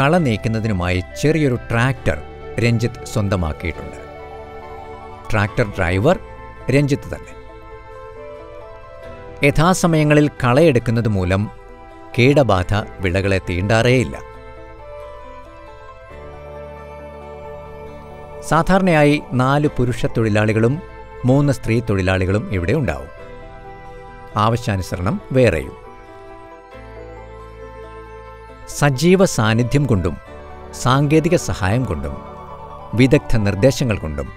കള നീക്കുന്നതിനുമായി ചെറിയൊരു ട്രാക്ടർ രഞ്ജിത്ത് സ്വന്തമാക്കിയിട്ടുണ്ട്. ട്രാക്ടർ ഡ്രൈവർ രഞ്ജിത്ത് തന്നെ. യഥാസമയങ്ങളിൽ കളയെടുക്കുന്നത് മൂലം കീടബാധ വിളകളെ തീണ്ടാറേയില്ല. സാധാരണയായി 4 പുരുഷ തൊഴിലാളികളും 3 സ്ത്രീ തൊഴിലാളികളും ഇവിടെ ഉണ്ടാവും. ആവശ്യാനുസരണം വേറെയും. സജീവ സാന്നിധ്യം കൊണ്ടും സാങ്കേതിക സഹായം കൊണ്ടും വിദഗ്ധ നിർദ്ദേശങ്ങൾ കൊണ്ടും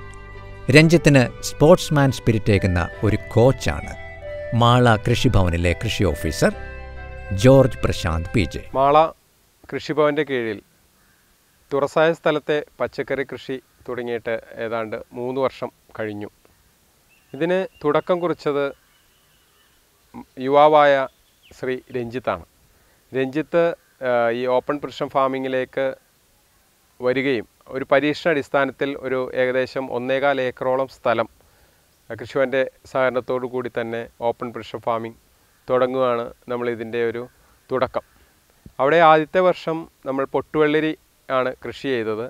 രഞ്ജിത്തിന് സ്പോർട്സ്മാൻ സ്പിരിറ്റേക്കുന്ന ഒരു കോച്ചാണ് മാള കൃഷിഭവനിലെ കൃഷി officer George Prashant PJ. Mala കൃഷിഭവൻ്റെ കീഴിൽ തുറസായ സ്ഥലത്തെ പച്ചക്കറി കൃഷി തുടങ്ങിയിട്ട് ഏതാണ്ട് 3 വർഷം കഴിഞ്ഞു. ഇതിന് തുടക്കം കുറിച്ചത് യുവാവായ ശ്രീ രഞ്ജിത്താണ്. രഞ്ജിത്ത് ഈ ഓപ്പൺ പ്രിഷൻ ഫാമിങ്ങിലേക്ക് വരികയും ഒരു പരീക്ഷണാടിസ്ഥാനത്തിൽ ഒരു ഏകദേശം 1.25 ഏക്കറോളം സ്ഥലം കൃഷിഭവൻ്റെ സഹകരണത്തോടു കൂടി തന്നെ ഓപ്പൺ പ്രിഷൻ ഫാമിംഗ് തുടങ്ങുകയാണ് നമ്മളിതിൻ്റെ ഒരു തുടക്കം. അവിടെ ആദ്യത്തെ വർഷം നമ്മൾ പൊട്ടുവെള്ളരി ആണ് കൃഷി ചെയ്തത്.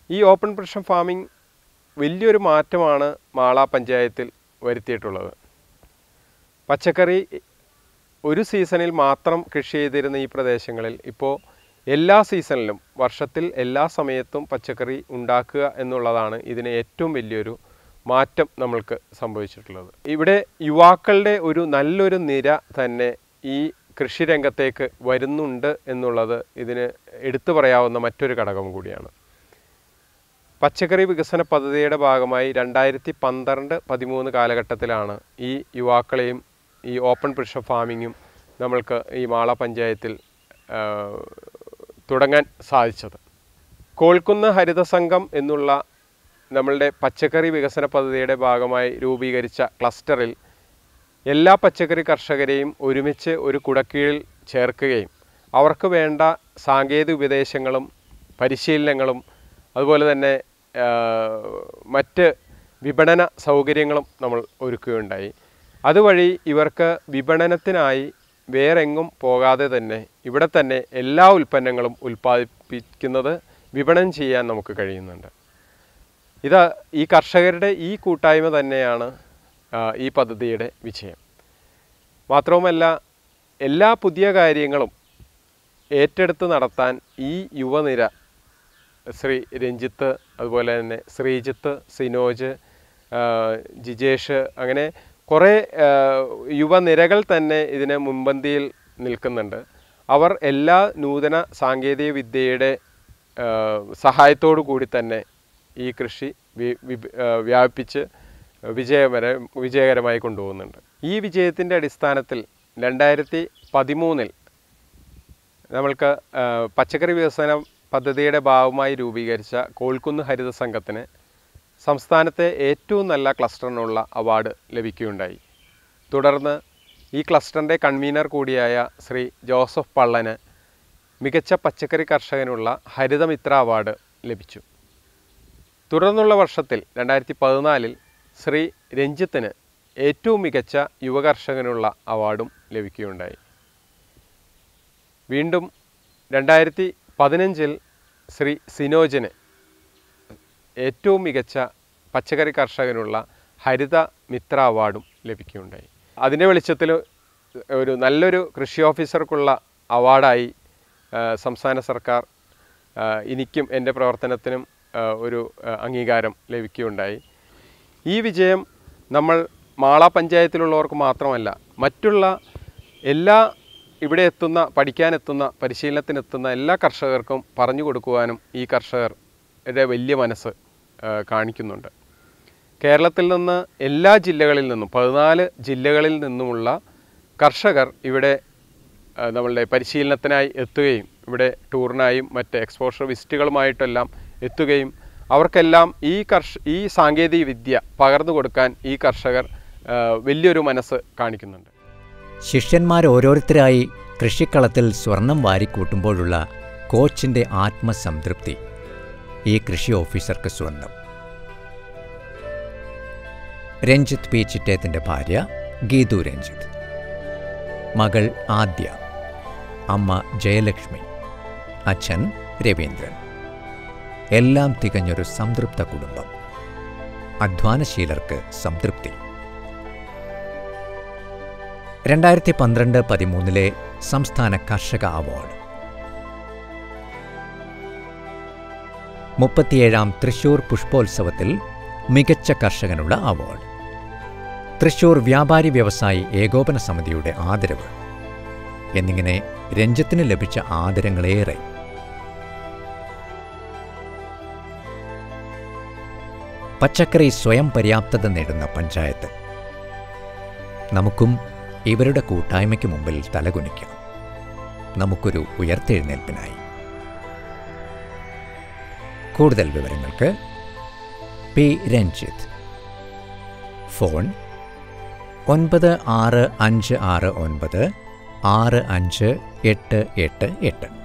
ഈ ഓപ്പൺ പ്രിഷൻ ഫാമിംഗ് വലിയൊരു മാറ്റമാണ് മാള പഞ്ചായത്തിൽ വരുത്തിയിട്ടുള്ളത്. പച്ചക്കറി ഒരു സീസണിൽ മാത്രം കൃഷി ചെയ്തിരുന്ന ഈ പ്രദേശങ്ങളിൽ ഇപ്പോൾ എല്ലാ സീസണിലും വർഷത്തിൽ എല്ലാ സമയത്തും പച്ചക്കറി ഉണ്ടാക്കുക എന്നുള്ളതാണ് ഇതിന് ഏറ്റവും വലിയൊരു മാറ്റം നമ്മൾക്ക് സംഭവിച്ചിട്ടുള്ളത്. ഇവിടെ യുവാക്കളുടെ ഒരു നല്ലൊരു നിര തന്നെ ഈ കൃഷി രംഗത്തേക്ക് വരുന്നുണ്ട് എന്നുള്ളത് ഇതിന് എടുത്തു പറയാവുന്ന മറ്റൊരു ഘടകം കൂടിയാണ്. പച്ചക്കറി വികസന പദ്ധതിയുടെ ഭാഗമായി 2012-13 കാലഘട്ടത്തിലാണ് ഈ യുവാക്കളെയും ഈ ഓപ്പൺ പ്രിഷൻ ഫാമിങ്ങും നമ്മൾക്ക് ഈ മാള പഞ്ചായത്തിൽ തുടങ്ങാൻ സാധിച്ചത്. കോൾക്കുന്ന് ഹരിതസംഘം എന്നുള്ള നമ്മളുടെ പച്ചക്കറി വികസന പദ്ധതിയുടെ ഭാഗമായി രൂപീകരിച്ച ക്ലസ്റ്ററിൽ എല്ലാ പച്ചക്കറി കർഷകരെയും ഒരുമിച്ച് ഒരു കുടക്കീഴിൽ ചേർക്കുകയും അവർക്ക് വേണ്ട സാങ്കേതിക ഉപദേശങ്ങളും പരിശീലനങ്ങളും അതുപോലെ തന്നെ മറ്റ് വിപണന സൗകര്യങ്ങളും നമ്മൾ ഒരുക്കുകയുണ്ടായി. അതുവഴി ഇവർക്ക് വിപണനത്തിനായി വേറെങ്ങും പോകാതെ തന്നെ ഇവിടെ തന്നെ എല്ലാ ഉൽപ്പന്നങ്ങളും ഉൽപ്പാദിപ്പിക്കുന്നത് വിപണനം ചെയ്യാൻ നമുക്ക് കഴിയുന്നുണ്ട്. ഈ കർഷകരുടെ ഈ കൂട്ടായ്മ തന്നെയാണ് ഈ പദ്ധതിയുടെ വിജയം. മാത്രവുമല്ല എല്ലാ പുതിയ കാര്യങ്ങളും ഏറ്റെടുത്ത് നടത്താൻ ഈ യുവനിര ശ്രീ രഞ്ജിത്ത്, അതുപോലെ തന്നെ ശ്രീജിത്ത്, സിനോജ്, ജിജേഷ്, അങ്ങനെ കുറേ യുവനിരകൾ തന്നെ ഇതിന് മുൻപന്തിയിൽ നിൽക്കുന്നുണ്ട്. അവർ എല്ലാ നൂതന സാങ്കേതിക വിദ്യയുടെ സഹായത്തോടു കൂടി തന്നെ ഈ കൃഷി വ്യാപിപ്പിച്ച് വിജയകരമായി കൊണ്ടുപോകുന്നുണ്ട്. ഈ വിജയത്തിൻ്റെ അടിസ്ഥാനത്തിൽ 2013 നമ്മൾക്ക് പച്ചക്കറി വികസന പദ്ധതിയുടെ ഭാഗമായി രൂപീകരിച്ച കോൾക്കുന്ന് ഹരിതസംഘത്തിന് സംസ്ഥാനത്തെ ഏറ്റവും നല്ല ക്ലസ്റ്ററിനുള്ള അവാർഡ് ലഭിക്കുകയുണ്ടായി. തുടർന്ന് ഈ ക്ലസ്റ്ററിൻ്റെ കൺവീനർ കൂടിയായ ശ്രീ ജോസഫ് പള്ളന് മികച്ച പച്ചക്കറി കർഷകനുള്ള ഹരിതമിത്ര അവാർഡ് ലഭിച്ചു. തുടർന്നുള്ള വർഷത്തിൽ 2014 ശ്രീ രഞ്ജിത്തിന് ഏറ്റവും മികച്ച യുവകർഷകനുള്ള അവാർഡും ലഭിക്കുകയുണ്ടായി. വീണ്ടും 2015 ശ്രീ സിനോജിന് ഏറ്റവും മികച്ച പച്ചക്കറി കർഷകനുള്ള ഹരിത മിത്ര അവാർഡും ലഭിക്കുകയുണ്ടായി. അതിൻ്റെ വെളിച്ചത്തിൽ ഒരു നല്ലൊരു കൃഷി ഓഫീസർക്കുള്ള അവാർഡായി സംസ്ഥാന സർക്കാർ എനിക്കും എൻ്റെ പ്രവർത്തനത്തിനും ഒരു അംഗീകാരം ലഭിക്കുകയുണ്ടായി. ഈ വിജയം നമ്മൾ മാള പഞ്ചായത്തിലുള്ളവർക്ക് മാത്രമല്ല, മറ്റുള്ള എല്ലാ ഇവിടെ എത്തുന്ന പഠിക്കാനെത്തുന്ന പരിശീലനത്തിനെത്തുന്ന എല്ലാ കർഷകർക്കും പറഞ്ഞു കൊടുക്കുവാനും ഈ കർഷകരുടെ വലിയ മനസ്സ് കാണിക്കുന്നുണ്ട്. കേരളത്തിൽ നിന്ന് എല്ലാ ജില്ലകളിൽ നിന്നും 14 ജില്ലകളിൽ നിന്നുമുള്ള കർഷകർ ഇവിടെ നമ്മളുടെ പരിശീലനത്തിനായി എത്തുകയും ഇവിടെ ടൂറിനായും മറ്റ് എക്സ്പോഷർ വിസിറ്റുകളുമായിട്ടെല്ലാം എത്തുകയും അവർക്കെല്ലാം ഈ സാങ്കേതിക വിദ്യ പകർന്നു കൊടുക്കാൻ ഈ കർഷകർ വലിയൊരു മനസ്സ് കാണിക്കുന്നുണ്ട്. ശിഷ്യന്മാർ ഓരോരുത്തരായി കൃഷിക്കളത്തിൽ സ്വർണം വാരിക്കൂട്ടുമ്പോഴുള്ള കോച്ചിൻ്റെ ആത്മസംതൃപ്തി ഈ കൃഷി ഓഫീസർക്ക് സ്വന്തം. രഞ്ജിത്ത് പി ചിറ്റേത്തിൻ്റെ ഭാര്യ ഗീതു രഞ്ജിത്ത്, മകൾ ആദ്യ, അമ്മ ജയലക്ഷ്മി, അച്ഛൻ രവീന്ദ്രൻ. എല്ലാം തികഞ്ഞൊരു സംതൃപ്ത കുടുംബം. അധ്വാനശീലർക്ക് സംതൃപ്തി. 2012-13 സംസ്ഥാന കർഷക അവാർഡ്. 37ാം തൃശൂർ പുഷ്പോത്സവത്തിൽ മികച്ച കർഷകനുള്ള അവാർഡ്. തൃശൂർ വ്യാപാരി വ്യവസായി ഏകോപന സമിതിയുടെ ആദരവ് എന്നിങ്ങനെ രഞ്ജിത്തിന് ലഭിച്ച ആദരങ്ങളേറെ. പച്ചക്കറി സ്വയം പര്യാപ്തത നേടുന്ന പഞ്ചായത്ത്. നമുക്കും ഇവരുടെ കൂട്ടായ്മയ്ക്ക് മുമ്പിൽ തലകുനിക്കാം. നമുക്കൊരു ഉയർത്തെഴുന്നേൽപ്പിനായി. കൂടുതൽ വിവരങ്ങൾക്ക് പി. രഞ്ജിത്ത്. ഫോൺ 9656965888.